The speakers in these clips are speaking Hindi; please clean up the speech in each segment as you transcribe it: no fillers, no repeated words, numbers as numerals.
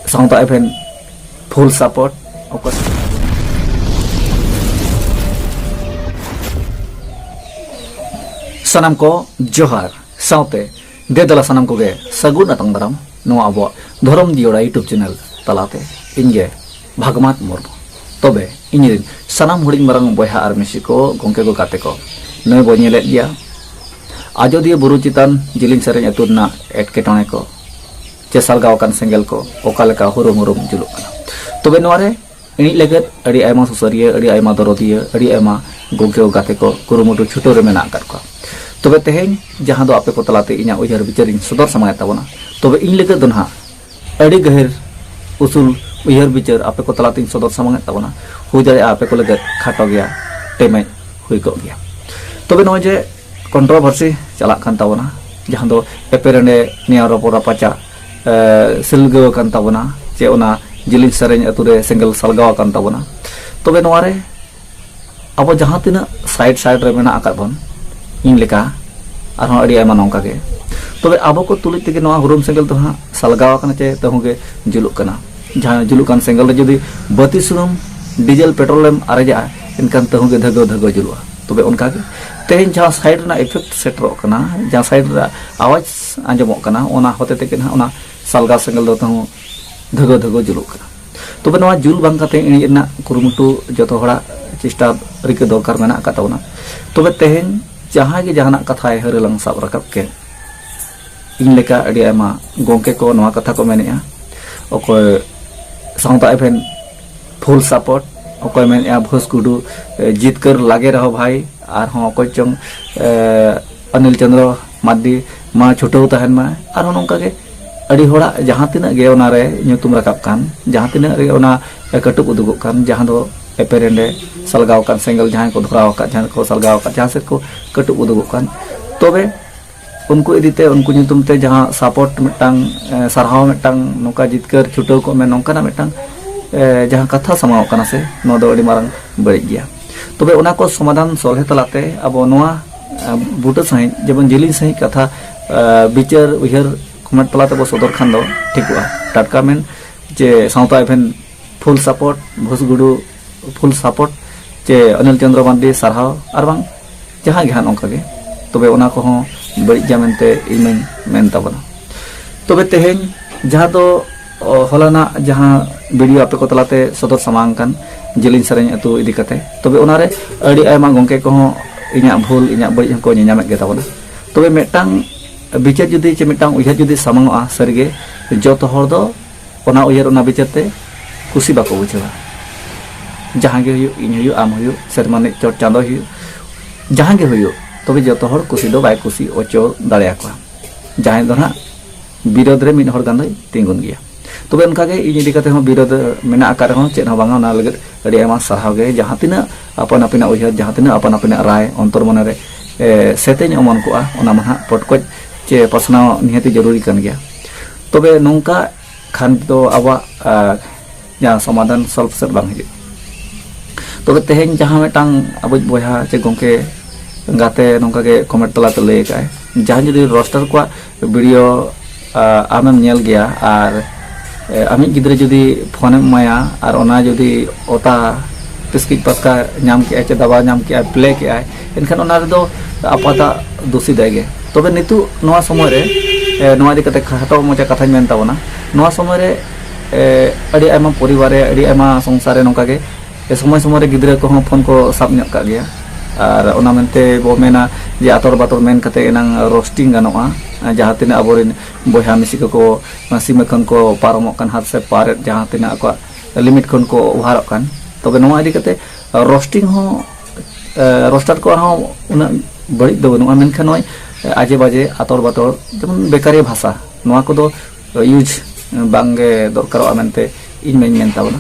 साउता एफेन फुल सपोर्ट सनम को जोहार साउते देदला सनम को गे सगुन अतंग दाराम नोआ अब धर्म जियोड़ा यूट्यूब चैनल तलाते इनगे भागमात मुर्मू तबे इनिन सनम हुडिंग मारंग बयहा आर मिसी को गंके को गाते को नय बो नेलेद गया आजोदिया बुरु चितान जिलिंग सेरें अतुरना एटकेटोने को चे सालगावकान सेंगेल को ओकालेका हुरुम हुरुम जुलुक कना तबे नोरे इनि लेगेद अड़ी आयमा सुसरिया अड़ी आयमा दरदिया अड़ी आयमा गंके को गाते को कुरुमुटु छुटो रे मेना आकाद को तबे तेहें जहां दो आपे को तलाते इना उयहार बिचारिंग सदर समाय ताबोना तबे इन लेगेद दोनहा अड़ी गहिर उसूल उयहार बिचार आपे को तलाते सदर समाय ताबोना हुई दाड़े आपे को लेगेद खाटो गया टेमे हुई को गया तबे नोय जे कंट्रोवर्सी चला कान ताबोना जहां दो एपेरेंडे निया रोपरा पाचा सिलगो कान ताबोना जे ओना जिलिंग सेरें अतुरे सिंगल सालगाव कान ताबोना तबे नोरे अब जहां तिना साइड साइड रे मेना आकाद बन इन लेका आरहों अड़ी आयमा नोंका गे तबे आबो को तुलित तेगे नोआ हुरुम सेंगल तो हां सालगाव काना चे तहुगे जुलुक कना जहां जुलुक कान सेंगल रे जदी बती सुनुम डीजल पेट्रोलियम आरेजा इनकान तहुगे धगो धगो जुलुआ तबे उनका गे तेहें जहां साइड ना इफेक्ट सेटरो कना जहां साइड रा आवाज आंजमो कना ओना होते तेगे ना ओना सालगाव सेंगल दो तहु धगो धगो जुलुक कना तबे नोआ जुल बांग काते इनि ना कुरुमुटु जतो हड़ा चेष्टा रिके दरकार मेना का ताबोना तबे तेहें जहां के जहाना कथा हरलंग साब रकब के इन लेका अड़ी आयमा गंके को नोआ कथा को मेनेया ओकोय साउता एफेन फुल सपोर्ट ओकोय मेनेया भोसकुडू जीतकर लागे रहो भाई आर हों ओकोय चंग अनिल चंद्र मादी मा छुटो तहन मा आर हों नोंका के अड़ी होड़ा जहां तिना गे ओना रे nyutum rakap kan जहां तिना रे ओना कटुक उदुगो kan जहां दो एपेरेंडे सालगाव कान सेंगल जहां को धराव का जहां को सालगाव का जहां से को कटुक उदुगो kan तबे उनको इदीते उनको nyutum ते जहां सपोर्ट मिटांग सरहाव मिटांग नोका जितकर छुटो को में नोंका ना मिटांग जहां कथा समाव कना से नो दो अड़ी मारंग बड़ी गया तबे ओना को समाधान सोल्हे तलाते अब नोआ बुटा सही जबन जिलिंग सही कथा बिचार उहर कमेंट तलाते बो सदर खान दो ठीकवा टाटका मेन जे साउता एफेन फुल सपोर्ट भोसगुडू फुल सपोर्ट जे अनिल चंद्र मांडी सरहाव आर बांग जहां गहान ओंका गे तबे ओना को हो बड़ी जामेंते इमें मेन ताबना तबे तेहें जहां दो हलाना जहां वीडियो आपे को तलाते सदर समांग कान जिलिंग सेरें अतु इदी कते तबे ओनारे अड़ी आयमा गंके को हो इना भूल इना बड़ी को न्यामेत गे ताबना तबे मेटांग बिचार जुदी चे मिटांग उयहार जुदी सामांगआ सरगे जत हर दो ओना उयहार ओना बिचारते खुशी बाको बुझेवा जहां गे हुयु इन हुयु आम हुयु सेरमाने चोट चांदो हुयु जहां गे हुयु तबे जत हर खुशी दो बाय खुशी ओचो दाड़े आको जहां दो ना विरोध रे मिन हर गान दो तिंगुन गया तबे उनका गे इन इदी कते हो विरोध मेना आकार हो चेन हो बांगा ना लगे अड़ी आयमा सरहाव गे जहां तिना अपन अपिना उयहार जहां तिना अपन अपिना राय अंतर मने रे सेतेñ अमन कोआ ओना मा पटकोज चे पसनाव निहती जरूरी kan गया तबे नोंका खान तो आवा जहां समाधान सॉल्व सेट बांग हिजु तबे तेहें जहां मेटांग अबुज बयहा चे गंके गाते नोंका के कमेंट तला तो ले काय जहां जदी रोस्टर को वीडियो आमेम नेल गया आर आमी गिद्रे जदी फोन माया आर ओना जदी ओता पिस्किक पस्का नाम के चे दबा नाम के प्ले के आय इनखान ओना रे दो आपाता दोषी दागे तबे नितु नोआ समय रे नोआ दि कते खाटो मजा कथा मेन ताबोना नोआ समय रे अड़ी आयमा परिवार रे अड़ी आयमा संसार रे नोका के समय समय रे गिद्रे को हो फोन को साब न्या का गया आर ओना मेनते बो मेना जे आतर बातर मेन कते एनांग रोस्टिंग गानोआ जहां तिना अबोरिन बयहा मिसी को सीमा खन को पारमो कान हाथ से पार जहां तिना को लिमिट खन को उहारो कान तबे नोआ इदी कते रोस्टिंग हो रोस्टर को हो उना बड़ी दो नोआ मेनखान नोय आजे बाजे आतर बातर जेमन बेकारी भाषा नोआ को दो यूज बांगे दरकार मेनते इन मेन ताबना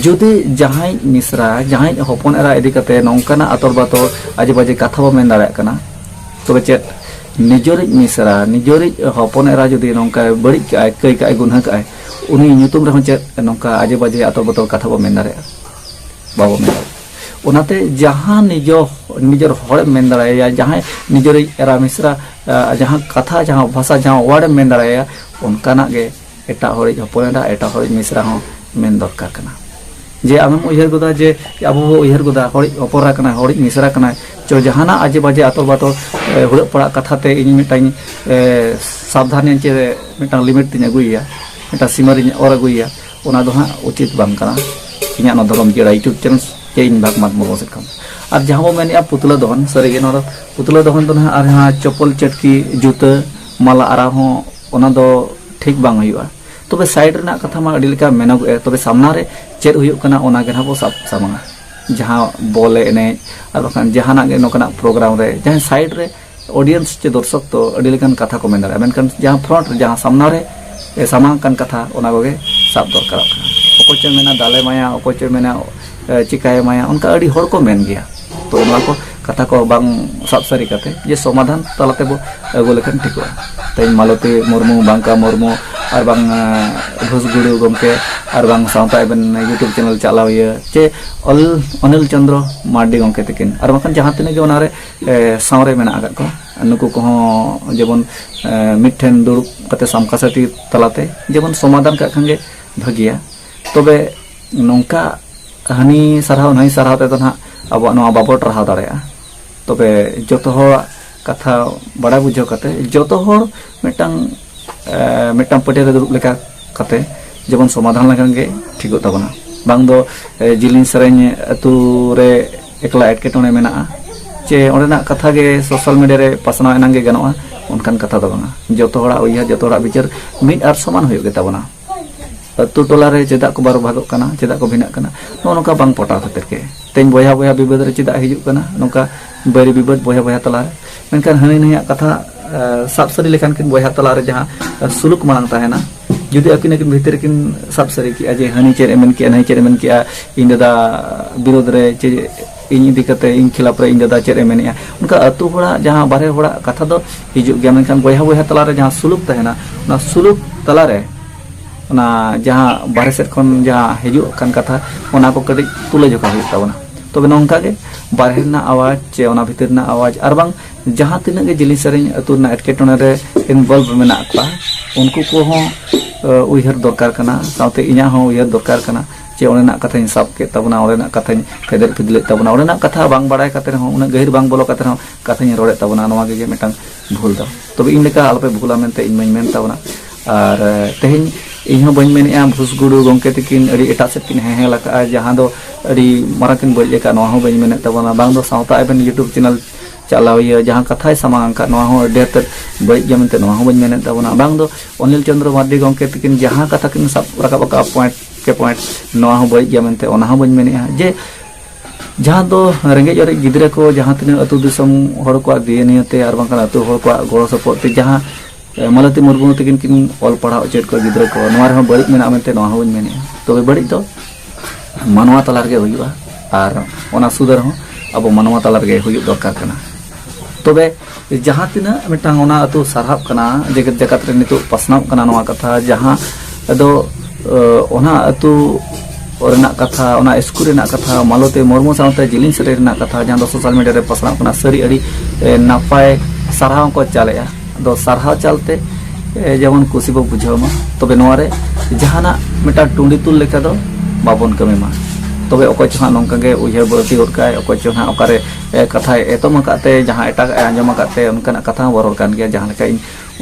जुदी जहां मिश्रा जहां हपन एरा इदी कते नोंकाना आतर बातर आजे बाजे कथा बो मेन दाड़ा कना तबे चेत निजोरि मिश्रा निजोरि हपन एरा जुदी नोंका बड़ी कई का गुनहा का उनी nyutum रहो चेत नोंका आजे बाजे आतर बातर कथा बो मेन दाड़ा बाबो मेन ओनाते जहां निजर हर मेन दाड़ा जहां निजोरि एरा मिश्रा जहां कथा जहां भाषा जहां वर्ड मेन दाड़ा उनकाना गे एटा हरिज हपनेरा एटा हरिज मिश्रा हो मेन दरकार कना जे आमेम उयहर गोदा जे अब उयहर गोदा हरिज हपरा कना हरिज मिश्रा कना चो जहाना आजे बाजे आतल बातल हुड़ पड़ा कथाते इन मिटाई सावधान चे मिटा लिमिट तीन अगुया मिटा सीमा और अगुया ओना दो हाँ उचित बांग कना इन्या नो धरम जेड़ा यूट्यूब चैनल चे इन भागमात मुर्मू सेद खन और जहाँ बो मेने पुतला दहन सरीगे नो पुतला दहन तो ना और हाँ चप्पल चटकी जूता माला आरा हो ओना दो ठीक बांग हुआ तबे साइड रेना कथा मा अडी लेका मेनोगे तबे सामना रे चेद हुयुक कना ओना गे ना बो साब सामांगा जहाँ बोले एने और बखान जहाना गे नोकना प्रोग्राम रे जहाँ साइड रे ऑडियंस चे दर्शक तो अडी लेकान कथा को मेन दाड़ा मेनखान जहाँ फ्रंट रे जहाँ सामना रे सामांग कान कथा ओना कोगे साब दरकार अको चे मेना दाले माया अको चे मेना चिकाय माया उनका अडी हर को मेन गया तो ओना को कथा को बांग साब सारी कते जे समाधान तलाते बो अगो लेखान ठिकवा तेज मालती मुर्मू बांका मुर्मू और बांग घुसगुड़ू गमके और बांग सावता एबन यूट्यूब चैनल चलाव चे अनिल चंद्र मार्डी गमके तकिन और बांखान जहाँ तिना गे ओनारे सावरे मेना आगा को नुकु को जेबन मिठेन दुड़ुब कते सामकासाटी तलाते जेबन समाधान का खांगे भागिया तबे नोंका हानी सारहाव नई सारहाव ते ना अब बाबो टराहाव दाड़ेया तबे जतो हर कथा बड़ा बुझाव कते जतो हर मिटांग मिटांग पटे रे दुड़ुब लेका कते जेबन समाधान लेखान गे ठीक ताबना बांग दो जिलिन सरेñ अतु रे एकला एटकेटोने मेना चे ओरेना कथा गे सोशल मीडिया रे पासना एनांगे गनोआ उनकान कथा दो बांगा जतो हरा उइहा जतो हरा विचार मिड आर समान हुयुग गे ताबना अतु टोला रे चेदा को बारो भागो कना चेदा को भिना कना नोका बांग पटा खातिर के तेñ बोया बोया विवाद रे चेदा हिजुग कना नोका बरी विवाद बोया बोया तला मेनखान हनी नया कथा साब सारी लेखान किन बोया तला रे जहां सुलुक मांग ताहेना जुदी अकिन अकिन भीतर किन साब सारी की अजे हनी चेर एमन की नहीं चेर एमन की इन दादा विरोध रे चे इन इदी कते इन खिलाफ रे इन दादा चेर एमनिया उनका अतु होड़ा जहां बारे होड़ा कथा दो हिजुग गया मेनखान बोया बोया तला रे जहां सुलुक ताहेना ना सुलुक तला रे ना जहाँ बारे सेट खन जहाँ हिजुग कान कथा ओना को कदी तुले जोखा हुई ताबना तबे नोंका गे बारे ना आवाज चे ओना भीतर ना आवाज और बांग जहाँ तिना गे जिली सरेñ अतु ना एटकेटोने रे इनवॉल्व मेना का उनको को हो उयहर दरकार कना साथे इना हो उयहर दरकार कना चे ओनेना कथा साब के ताबना ओनेना कथा फेदर फिदले ताबना ओनेना कथा बांग बाड़ाय कते हो उना गहिर बांग बोलो कते हो कथा रोड़े ताबना नोवा गे मिटांग भूल दा तबे इन लेका आलपे भूला मेनते इन मेन ताबना और तेहेñ इन बी मेने भुसगुड़ू गमके तकिन एटा सेट किन हें लगा जहाँ दो मारा किन बड़ी लेका बी मेने तबना बांग दो सावता एबन यूट्यूब चैनल चलाव जहाँ कथा सामांग ढेर तक बड़ी गया मनते बी मेने तबना बांग दो अनिल चंद्र मार्डी गमके तकिन जहाँ कथा किन साब रकाब पॉइंट के पॉइंट बड़ी गया मनते बी मेने जे जहाँ दो रेंगे और गिद्रा को जहाँ तीन अतु दिसम हर को दिए नियते और बांग अतु हर को गड़ो सपोर्ट जहाँ मालती मुर्मू तकिन किन ऑल पढ़ाओ चेड को गिद्रा को नोआ बड़ी मेना मनते बी मेने तबे बड़ी तो मानवा तलार गे हुयुआ और ओना सुधर हो अब मानवा तलार गे हुयुग दरकार कना तबे जहाँ तीना मिटांग ओना अतु सारहाब कना जगत जगत रे नितो पासनाव कना नोआ कथा जहाँ दो ओना अतु ओरेना कथा ओना स्कूल रेना कथा मालती मुर्मू सावते जिलिन सरे रेना कथा जहाँ दो सोशल मीडिया रे पासनाव कना सरी अड़ी नापाय सारहाव को चालेया दो सारहाव चलते जेमन कुसी बो बुझाव मा तबे नोरे जहाना मिटा टुंडी तुल लेका दो बाबन कमी मा तबे अको चहा नोंका गे उयहर बरती होरकाय अको चहा ओकारे कथा एतम काते जहां एटा आंजम काते उनका कथा बरर कान गया जहां लेका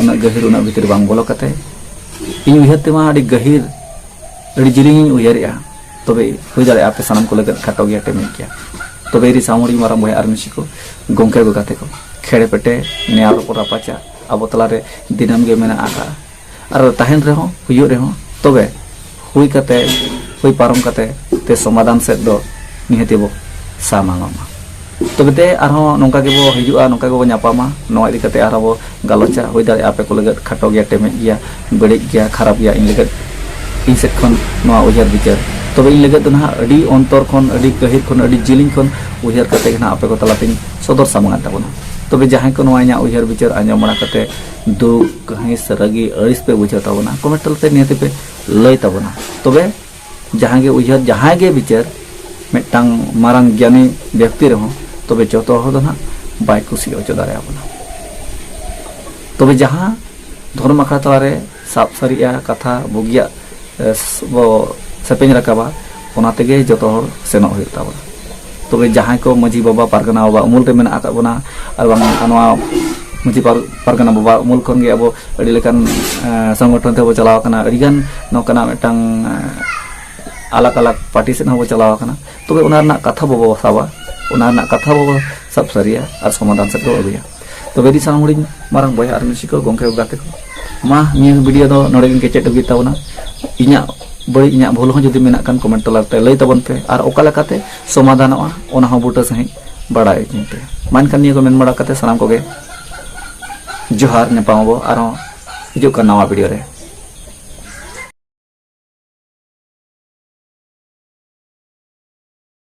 उना गहिर उना भीतर बांग बोलो काते इन उयहर तेमा अडी गहिर अडी जिलिंग उयहरिया तबे हुई दाड़े आपे सानम को लगत खाटो गया टेमे किया तबे री सामोड़ी माराम बोय आरमिसी को गोंके गो काते को खेड़े पेटे नेयार को रापाचा अब तलारे दिनम गे मेना आका और ताहेन रे हो हुयो रे हो तबे हुई कते हुई पारम कते ते समाधान से दो निहति बो सामांगमा तबे ते आरो नोंका गे बो हिजुआ नोंका गे बो न्यापामा नोआ इदि कते आरो बो गालोचा हुई दाड़े आपे को लगत खाटो गया टेमे गया बड़ी गया खराब गया इन लगत इन सेट खन नोआ उजर विचार तबे इन लगत ना अडी अंतर खन अडी गहिर खन अडी जिलिंग खन उजर कते ना आपे को तलातिन सदर सामांगा ताबना तबे जहाँ को नोआ उयहर विचार आंजम बड़ा कते दुख हिंस रगी अड़िस पे बुझा ताबना कमेंट तलते निहति पे लय ताबना तबे जहाँ गे उयहर जहाँ गे विचार मिटांग मारंग ज्ञानी व्यक्ति रहो तबे जतो हो ना बाय खुशी ओचो दारे आबना तबे जहाँ धर्म आखड़ा तलारे साब सारिया कथा बुगिया बो सेपें रकाबा ओना तेगे जतो हर सेनोक हुयुग ताबोना तबे जहां को मजी बाबा पारगना बाबा उमुल रे मेना आका बोना आर बांग नवा मजी पारगना बाबा उमुल खन गे अबो अडी लेकान संगठन ते बो चलाव कना अडिगान नोकना मेटांग अलग अलग पार्टी से हो चलाव कना तबे ओना रना कथा बाबा साबा ओना रना कथा बाबा सब सरिया आर समाधान से को अगुया तबे दी सामड़ी मारंग बय आर मिसी को गोंखे गाते को मा निया वीडियो दो नोडे के चेट गी तावना इnya बड़ी इnya भूल हो जदि मेना कान कमेंट तलाते लई तबन पे आर ओका लकाते समाधानवा ओना हो बुटा सही बड़ाई चिंते मान कान निया को मेन बड़ा कते सलाम को गे जोहार ने पावबो आरो हिजु का नवा वीडियो रे।